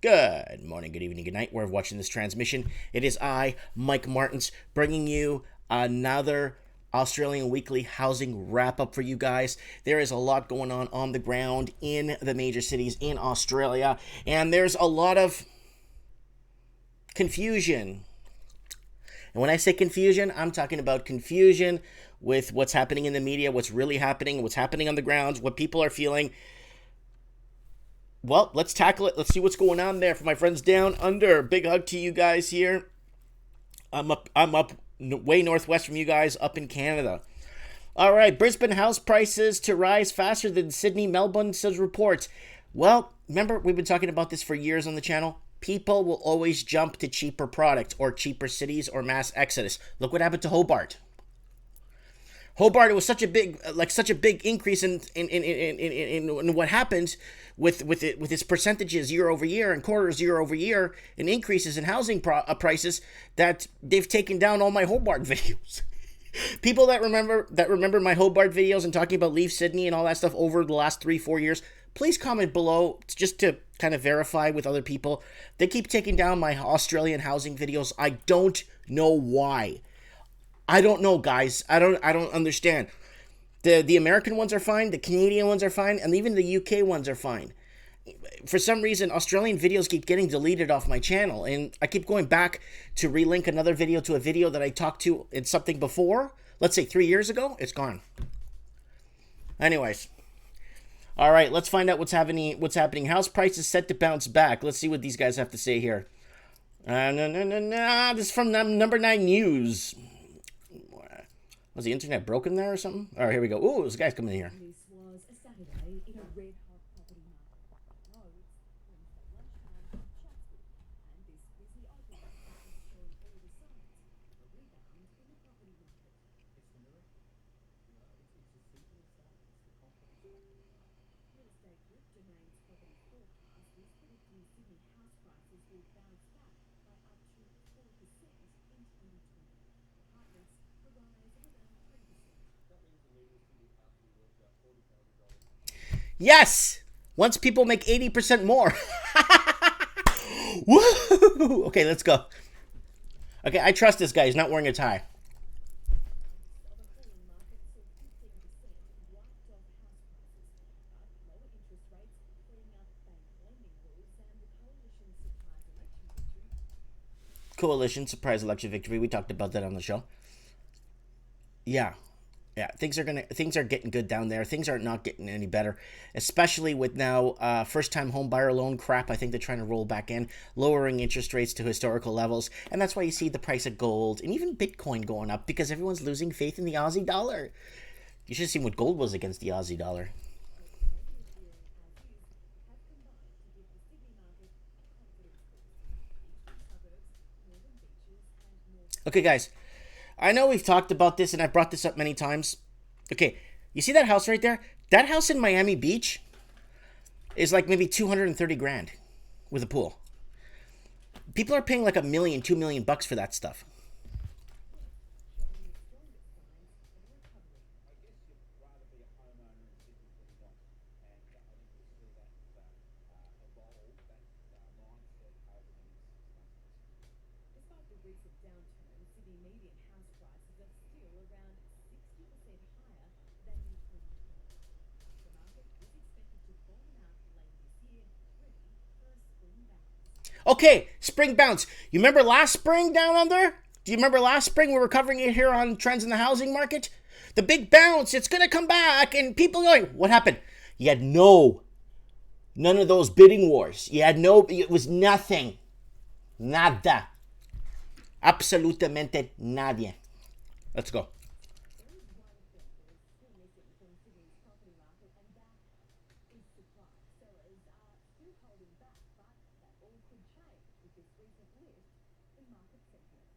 Good morning, good evening, good night. We're watching this transmission. It is I, Mike Martins, bringing you another Australian Weekly housing wrap up for you guys. There is a lot going on the ground in the major cities in Australia, and there's a lot of confusion. And when I say confusion, I'm talking about confusion with what's happening in the media, what's really happening, what's happening on the ground, what people are feeling. Well, let's tackle it. Let's see what's going on there for my friends down under. Big hug to you guys here. I'm up way northwest from you guys up in Canada. All right, Brisbane house prices to rise faster than Sydney, Melbourne, says report. Well, remember, we've been talking about this for years on the channel. People will always jump to cheaper product or cheaper cities or mass exodus. Look what happened to Hobart. Hobart, it was such a big increase in what happened with its percentages year over year and quarters year over year and increases in housing prices that they've taken down all my Hobart videos. People that remember my Hobart videos and talking about Leave Sydney and all that stuff over the last 3-4 years, please comment below just to kind of verify with other people. They keep taking down my Australian housing videos. I don't know why. I don't know, guys. I don't understand. The American ones are fine, the Canadian ones are fine, and even the UK ones are fine. For some reason, Australian videos keep getting deleted off my channel, and I keep going back to relink another video to a video that I talked to in something before. Let's say 3 years ago. It's gone. Anyways. All right, let's find out what's happening. House prices set to bounce back. Let's see what these guys have to say here. This is from Number 9 News. Was the internet broken there or something? All right, here we go. Ooh, this guy's coming in here. This was a Saturday in a red-hot property market. Roads from lunchtime Chatswood, and this busy open has shown all the signs of a rebound in the property market. Real estate group Domain's property forecast is predicting Sydney house prices will bounce back by up to 4% in 2020. Apartments a rise of around 3%. Yes! Once people make 80% more. Woo! Okay, let's go. Okay, I trust this guy. He's not wearing a tie. Of a falling market saw 15% wiped off house prices, but lower interest rates freeing up bank lending rules and the Coalition surprise election victory. We talked about that on the show. Yeah. Things are getting good down there. Things are not getting any better, especially with now first-time home buyer loan crap. I think they're trying to roll back in, lowering interest rates to historical levels, and that's why you see the price of gold and even Bitcoin going up because everyone's losing faith in the Aussie dollar. You should have seen what gold was against the Aussie dollar. Okay, guys. I know we've talked about this, and I brought this up many times. Okay, you see that house right there? That house in Miami Beach is like maybe 230 grand with a pool. People are paying like $1 million, $2 million for that stuff. Despite the recent downturn, Sydney median house prices are still around 60% higher than in 2020. The market is expected to bottom out late this year, ready for a spring bounce. Okay, spring bounce. You remember last spring down under? Do you remember last spring we were covering it here on Trends in the Housing Market? The big bounce, it's going to come back, and people going, what happened? You had none of those bidding wars. It was nothing. Nada. Absolutamente nadie. Let's go. There is one thing that is still missing from Sydney's property market, and that is supply. Sellers are still holding back, but that all could change with this recent lift in market sentiment.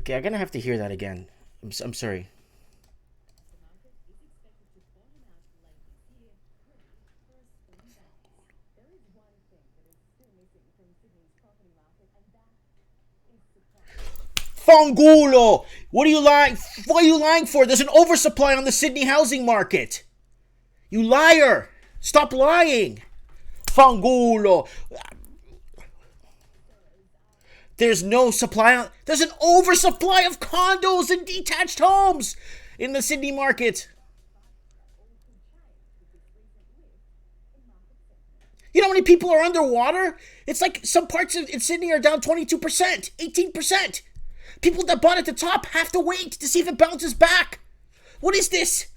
Okay, I'm going to have to hear that again. I'm sorry. The market is expected to bottom out late this year, ready for a spring bounce. There is one thing that is still missing from Sydney's property market, and that is supply. Fangulo! What are you lying? What are you lying for? There's an oversupply on the Sydney housing market. You liar! Stop lying. Fangulo. There's no supply. There's an oversupply of condos and detached homes in the Sydney market. You know how many people are underwater? It's like some parts in Sydney are down 22%, 18%. People that bought at the top have to wait to see if it bounces back. What is this?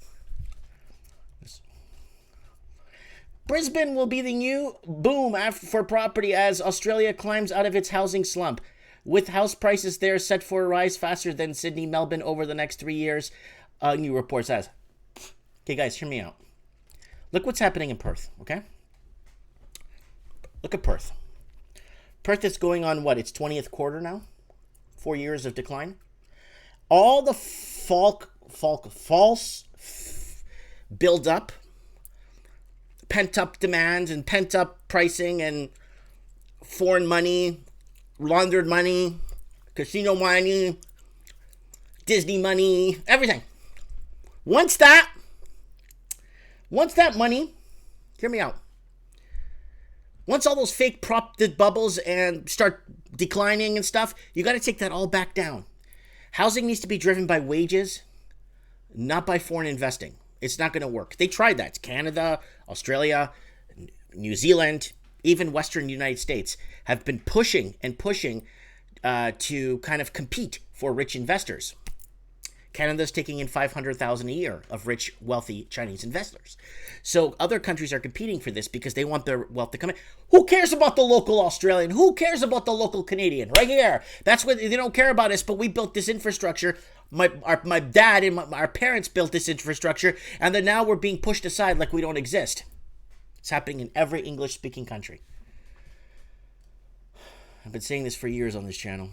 Brisbane will be the new boom for property as Australia climbs out of its housing slump. With house prices there set for a rise faster than Sydney, Melbourne over the next 3 years, a new report says. Okay, guys, hear me out. Look what's happening in Perth, okay? Look at Perth. Perth is going on, what, its 20th quarter now? 4 years of decline. All the false build-up, pent-up demand and pent-up pricing and foreign money, laundered money, casino money, Disney money, everything. Once that money, hear me out. Once all those fake propped bubbles and start declining and stuff, you got to take that all back down. Housing needs to be driven by wages, not by foreign investing. It's not going to work. They tried that. Canada, Australia, New Zealand, even Western United States have been pushing to kind of compete for rich investors. Canada's taking in $500,000 a year of rich, wealthy Chinese investors. So other countries are competing for this because they want their wealth to come in. Who cares about the local Australian? Who cares about the local Canadian? Right here. That's what they don't care about us, but we built this infrastructure. My dad and our parents built this infrastructure, and then now we're being pushed aside like we don't exist. It's happening in every English-speaking country. I've been saying this for years on this channel.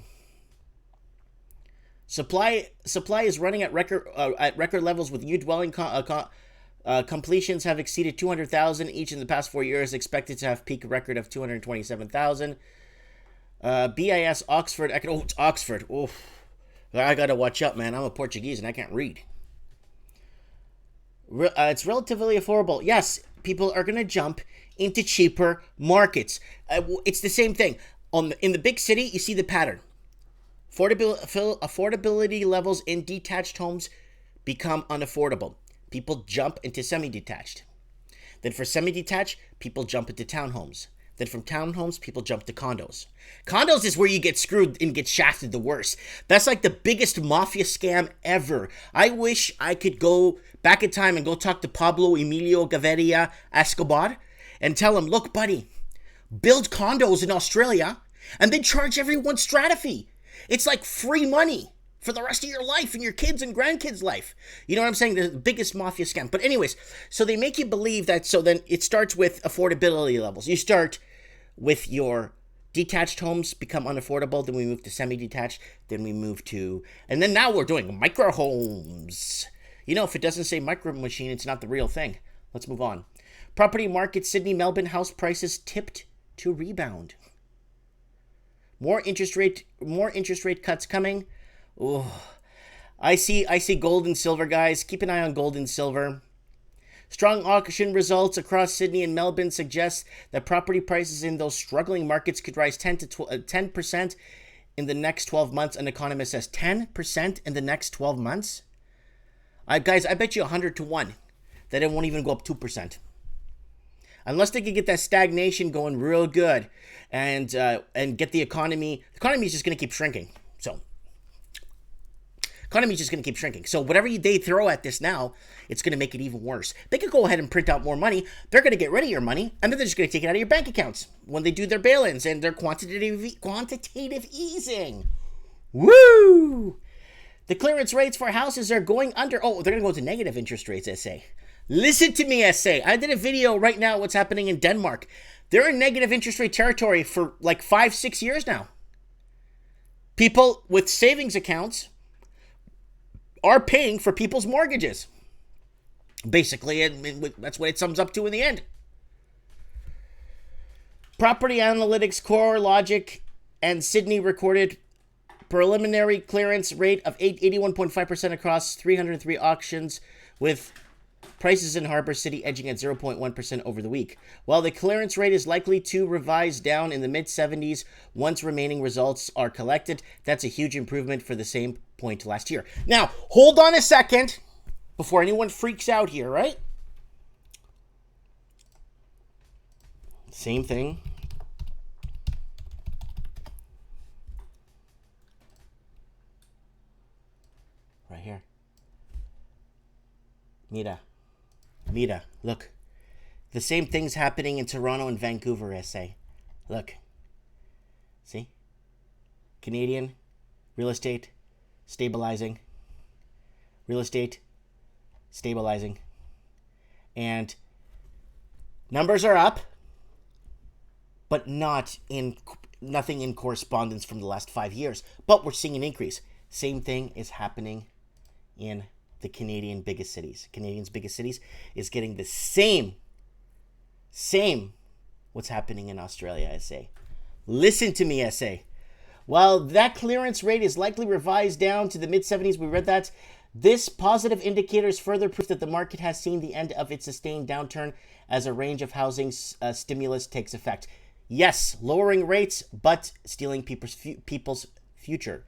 Supply is running at record levels with new dwelling completions have exceeded 200,000 each in the past 4 years, expected to have peak record of 227,000. BIS Oxford. It's Oxford. Oh, I gotta watch out, man. I'm a Portuguese and I can't read. It's relatively affordable. Yes, people are gonna jump into cheaper markets. It's the same thing. In the big city, you see the pattern. Affordability levels in detached homes become unaffordable. People jump into semi-detached. Then for semi-detached, people jump into townhomes. Then from townhomes, people jump to condos. Condos is where you get screwed and get shafted the worst. That's like the biggest mafia scam ever. I wish I could go back in time and go talk to Pablo Emilio Gaviria Escobar and tell him, look, buddy, build condos in Australia and then charge everyone strata fee. It's like free money for the rest of your life and your kids' and grandkids' life. You know what I'm saying? The biggest mafia scam. But anyways, so they make you believe that, so then it starts with affordability levels. You start with your detached homes become unaffordable, then we move to semi-detached, then we move to, and then now we're doing micro homes. You know, if it doesn't say micro machine, it's not the real thing. Let's move on. Property market, Sydney, Melbourne house prices tipped to rebound. More interest rate cuts coming. Oh, I see gold and silver, guys. Keep an eye on gold and silver. Strong auction results across Sydney and Melbourne suggest that property prices in those struggling markets could rise 10% in the next 12 months. An economist says 10% in the next 12 months. Guys, I bet you 100 to 1 that it won't even go up 2%. Unless they can get that stagnation going real good and get the economy. The economy is just going to keep shrinking. So whatever they throw at this now, it's going to make it even worse. They could go ahead and print out more money. They're going to get rid of your money, and then they're just going to take it out of your bank accounts when they do their bail-ins and their quantitative easing. Woo! The clearance rates for houses are going under. Oh, they're going to go to negative interest rates, SA. Listen to me, SA. I did a video right now what's happening in Denmark. They're in negative interest rate territory for like 5-6 years now. People with savings accounts are paying for people's mortgages. Basically, that's what it sums up to in the end. Property Analytics, CoreLogic, and Sydney recorded preliminary clearance rate of 81.5% across 303 auctions, with Prices in Harbour City edging at 0.1% over the week. While the clearance rate is likely to revise down in the mid-70s once remaining results are collected, that's a huge improvement for the same point last year. Now, hold on a second before anyone freaks out here, right? Same thing. Right here. Mira, look. The same thing's happening in Toronto and Vancouver, SA. Look. See? Canadian real estate stabilizing. Real estate stabilizing. And numbers are up, but nothing in correspondence from the last 5 years. But we're seeing an increase. Same thing is happening in the Canadians' biggest cities is getting the same what's happening in Australia, SA. Listen to me, SA. While that clearance rate is likely revised down to the mid-70s, we read that, this positive indicator is further proof that the market has seen the end of its sustained downturn as a range of housing stimulus takes effect. Yes, lowering rates, but stealing people's future.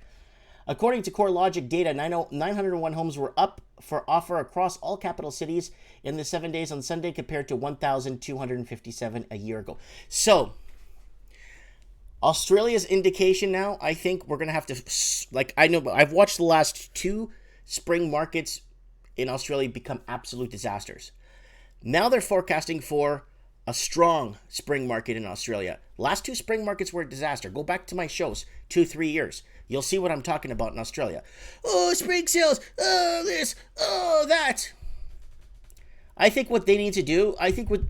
According to CoreLogic data, 901 homes were up for offer across all capital cities in the 7 days on Sunday compared to 1,257 a year ago. So, Australia's indication now, I think we're going to have to, I know, I've watched the last 2 spring markets in Australia become absolute disasters. Now they're forecasting for a strong spring market in Australia. Last 2 spring markets were a disaster. Go back to my shows 2-3 years. You'll see what I'm talking about in Australia. Oh, spring sales. Oh, this. Oh, that. I think what they need to do,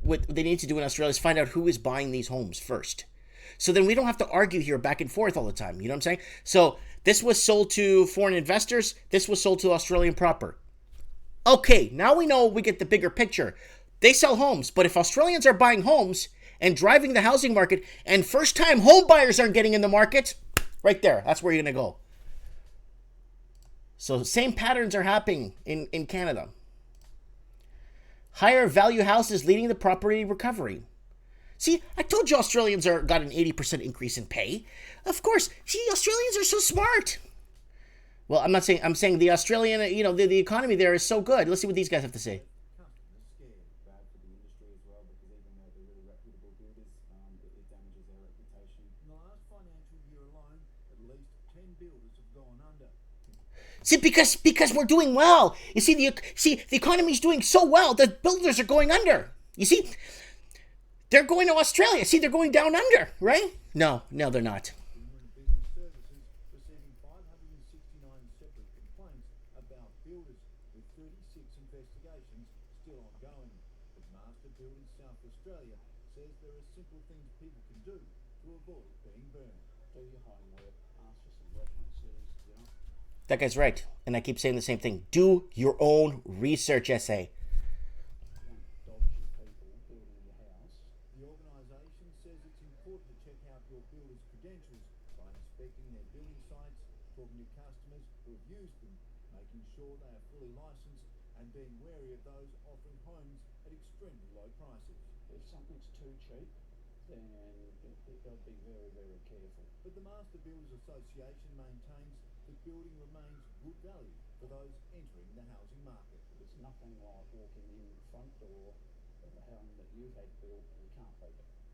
what they need to do in Australia is find out who is buying these homes first. So then we don't have to argue here back and forth all the time. You know what I'm saying? So this was sold to foreign investors. This was sold to Australian proper. Okay, now we know, we get the bigger picture. They sell homes, but if Australians are buying homes and driving the housing market and first-time home buyers aren't getting in the market, right there, that's where you're going to go. So same patterns are happening in Canada. Higher value houses leading the property recovery. See, I told you Australians got an 80% increase in pay. Of course, see, Australians are so smart. Well, I'm saying the Australian, the economy there is so good. Let's see what these guys have to say. See, because we're doing well. You see, the economy's doing so well that builders are going under. You see, they're going to Australia. See, they're going down under, right? No, they're not. That guy's right. And I keep saying the same thing. Do your own research, SA.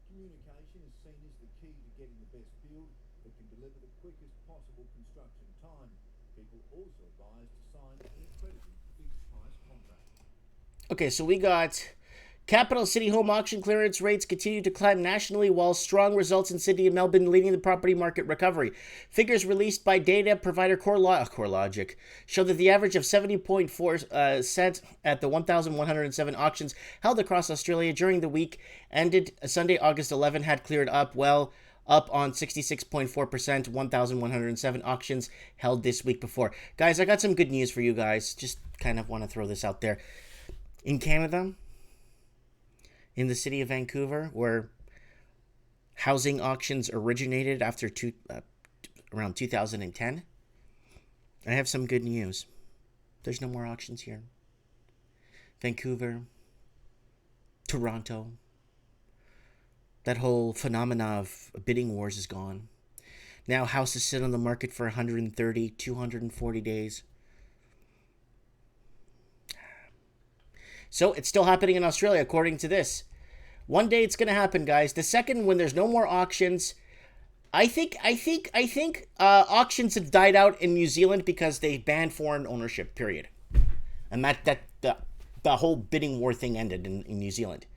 Communication is seen as the key to getting the best build that can deliver the quickest possible construction time. People also advise to sign an accredited fixed price contract. Okay, so we got capital city home auction clearance rates continue to climb nationally, while strong results in Sydney and Melbourne leading the property market recovery. Figures released by data provider CoreLogic show that the average of 70.4 cents at the 1,107 auctions held across Australia during the week ended Sunday, August 11, had cleared up up on 66.4%, 1,107 auctions held this week before. Guys, I got some good news for you guys. Just kind of want to throw this out there. In Canada, in the city of Vancouver, where housing auctions originated after around 2010, I have some good news. There's no more auctions here. Vancouver, Toronto. That whole phenomena of bidding wars is gone. Now houses sit on the market for 130, 240 days. So it's still happening in Australia, according to this. One day it's going to happen, guys. The second, when there's no more auctions, I think auctions have died out in New Zealand because they banned foreign ownership, period. And the whole bidding war thing ended in New Zealand.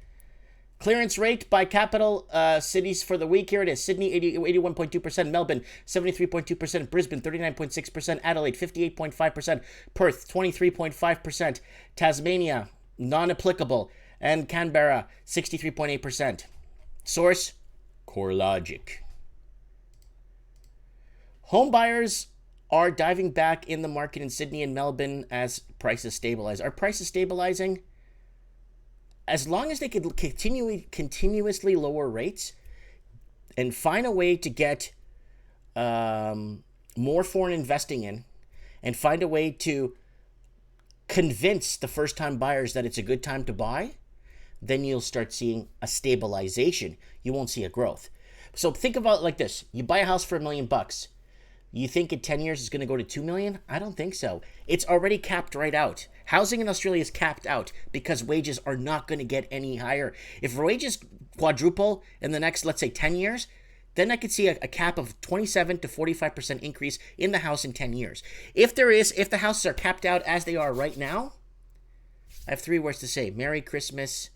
Clearance rate by capital cities for the week. Here it is. Sydney, 81.2%. Melbourne, 73.2%. Brisbane, 39.6%. Adelaide, 58.5%. Perth, 23.5%. Tasmania, non-applicable. And Canberra, 63.8%. Source, CoreLogic. Home buyers are diving back in the market in Sydney and Melbourne as prices stabilize. Are prices stabilizing? As long as they could continuously lower rates and find a way to get more foreign investing in, and find a way to convince the first-time buyers that it's a good time to buy, then you'll start seeing a stabilization. You won't see a growth. So think about it like this. You buy a house for $1 million. You think in 10 years it's going to go to 2 million? I don't think so. It's already capped right out. Housing in Australia is capped out because wages are not going to get any higher. If wages quadruple in the next, let's say, 10 years, then I could see a cap of 27 to 45% increase in the house in 10 years. If the houses are capped out as they are right now, I have 3 words to say. Merry Christmas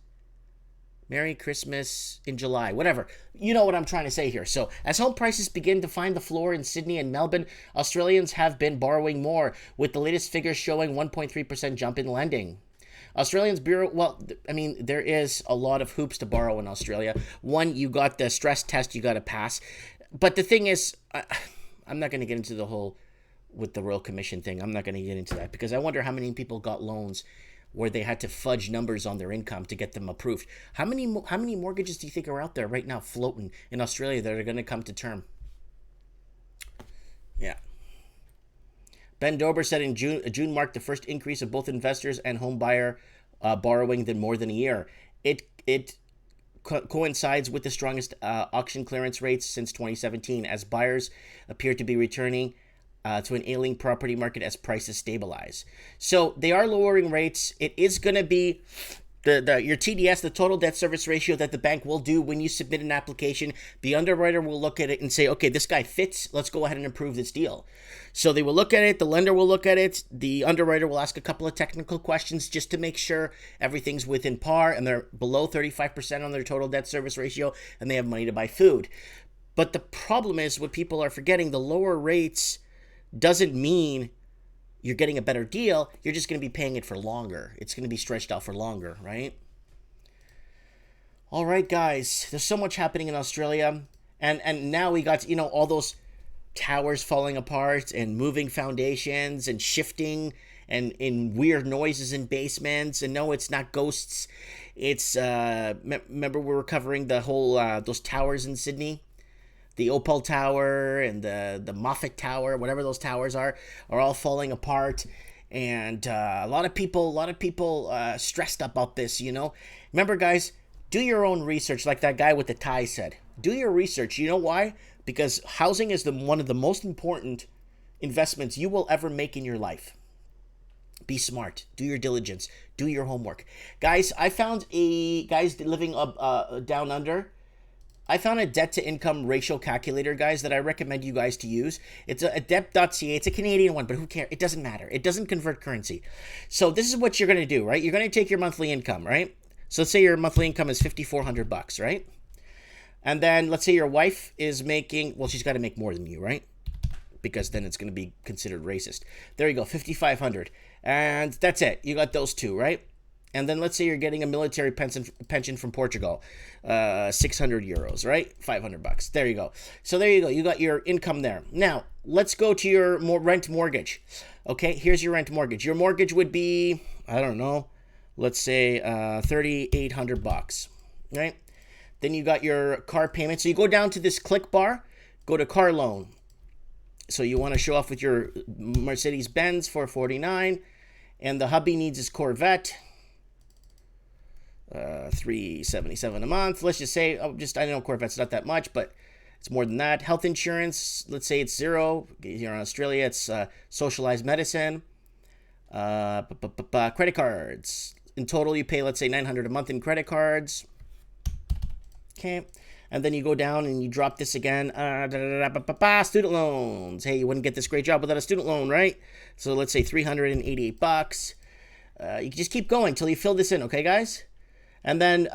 in July, whatever. You know what I'm trying to say here. So as home prices begin to find the floor in Sydney and Melbourne, Australians have been borrowing more, with the latest figures showing 1.3% jump in lending. Australians Bureau, well, I mean, there is a lot of hoops to borrow in Australia. One, you got the stress test you got to pass. But the thing is, I'm not going to get into the whole with the Royal Commission thing. I'm not going to get into that because I wonder how many people got loans where they had to fudge numbers on their income to get them approved. How many mortgages do you think are out there right now floating in Australia that are going to come to term? Yeah. Ben Dober said in June marked the first increase of both investors and home buyer borrowing in more than a year. It coincides with the strongest auction clearance rates since 2017, as buyers appear to be returning to an ailing property market as prices stabilize. So they are lowering rates. It is going to be your TDS, the total debt service ratio, that the bank will do when you submit an application. The underwriter will look at it and say, okay, this guy fits. Let's go ahead and approve this deal. So they will look at it. The lender will look at it. The underwriter will ask a couple of technical questions just to make sure everything's within par and they're below 35% on their total debt service ratio and they have money to buy food. But the problem is, what people are forgetting, the lower rates doesn't mean you're getting a better deal. You're just going to be paying it for longer. It's going to be stretched out for longer, right? All right, guys. There's so much happening in Australia. And now we got, all those towers falling apart and moving foundations and shifting and in weird noises in basements. And no, it's not ghosts. It's, remember we were covering the whole, those towers in Sydney? The Opal Tower and the Moffat Tower, whatever those towers are all falling apart. And a lot of people stressed about this, Remember, guys, do your own research, like that guy with the tie said. Do your research. You know why? Because housing is one of the most important investments you will ever make in your life. Be smart. Do your diligence. Do your homework. Guys, I found guys living down under. I found a debt-to-income ratio calculator, guys, that I recommend you guys to use. It's a debt.ca. It's a Canadian one, but who cares? It doesn't matter. It doesn't convert currency. So this is what you're going to do, right? You're going to take your monthly income, right? So let's say your monthly income is $5,400, right? And then let's say your wife is making, well, she's got to make more than you, right? Because then it's going to be considered racist. There you go, $5,500. And that's it. You got those two, right? And then let's say you're getting a military pension from Portugal, 600 euros, right? $500. There you go. So there you go. You got your income there. Now, let's go to your rent mortgage. Okay, here's your rent mortgage. Your mortgage would be, I don't know, let's say $3,800, right? Then you got your car payment. So you go down to this click bar, go to car loan. So you want to show off with your Mercedes-Benz 449, and the hubby needs his Corvette. $377 a month. Let's just say, I know Corvette's not that much, but it's more than that. Health insurance, let's say it's zero. Here in Australia, it's socialized medicine. Credit cards. In total, you pay, let's say, $900 a month in credit cards. Okay. And then you go down and you drop this again. Student loans. Hey, you wouldn't get this great job without a student loan, right? So let's say $388. You can just keep going till you fill this in, okay, guys? And then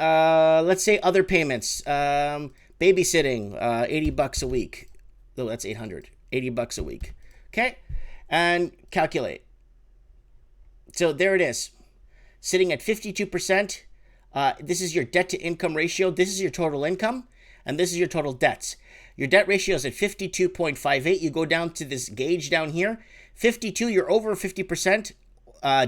let's say other payments. Babysitting, $80 a week. Oh, that's $800. $80 a week. Okay? And calculate. So there it is. Sitting at 52%. This is your debt to income ratio. This is your total income. And this is your total debts. Your debt ratio is at 52.58. You go down to this gauge down here. 52, you're over 50%.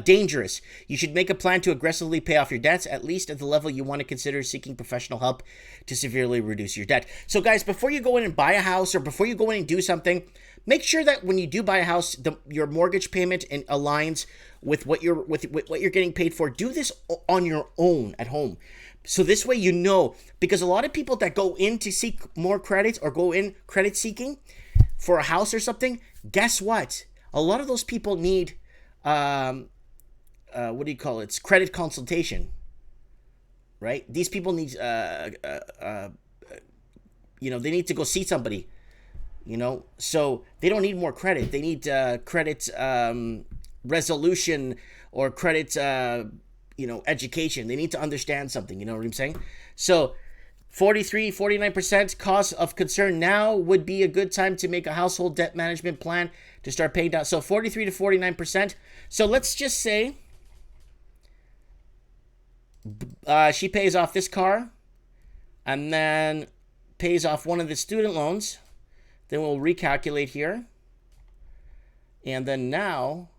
Dangerous. You should make a plan to aggressively pay off your debts, at least at the level you want to consider seeking professional help to severely reduce your debt. So guys, before you go in and buy a house or before you go in and do something, make sure that when you do buy a house, your mortgage payment aligns with what you're getting paid for. Do this on your own at home. So this way you know, because a lot of people that go in to seek more credits or go in credit seeking for a house or something, guess what? A lot of those people need what do you call it? It's credit consultation, right? These people need, they need to go see somebody, so they don't need more credit. They need credit resolution or credit, education. They need to understand something, you know what I'm saying? So 49% cause of concern. Now would be a good time to make a household debt management plan to start paying down. So 43 to 49%. So let's just say she pays off this car and then pays off one of the student loans. Then we'll recalculate here. And then now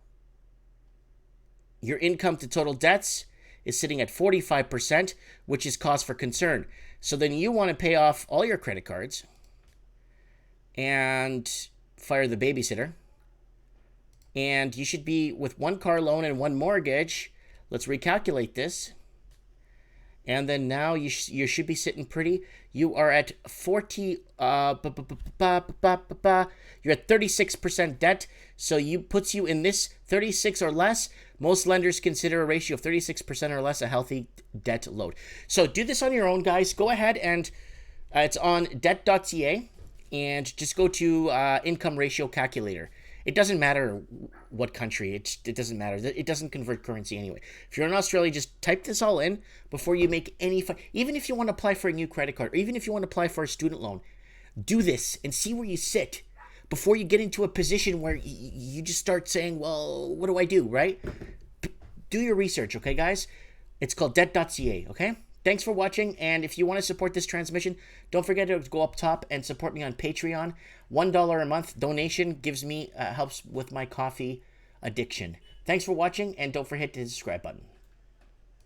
your income to total debts is sitting at 45%, which is cause for concern. So then you want to pay off all your credit cards and fire the babysitter. And you should be with one car loan and one mortgage. Let's recalculate this. And then now you should be sitting pretty. You are at 40, you're at 36% debt. So puts you in this 36 or less. Most lenders consider a ratio of 36% or less a healthy debt load. So do this on your own, guys. Go ahead and it's on debt.ca and just go to income ratio calculator. It doesn't matter what country. It doesn't matter. It doesn't convert currency anyway. If you're in Australia, just type this all in before you make any even if you want to apply for a new credit card, or even if you want to apply for a student loan, do this and see where you sit before you get into a position where you just start saying, well, what do I do, right? Do your research, okay, guys? It's called debt.ca, okay? Thanks for watching, and if you want to support this transmission, don't forget to go up top and support me on Patreon. $1 a month donation gives me helps with my coffee addiction. Thanks for watching, and don't forget to hit the subscribe button.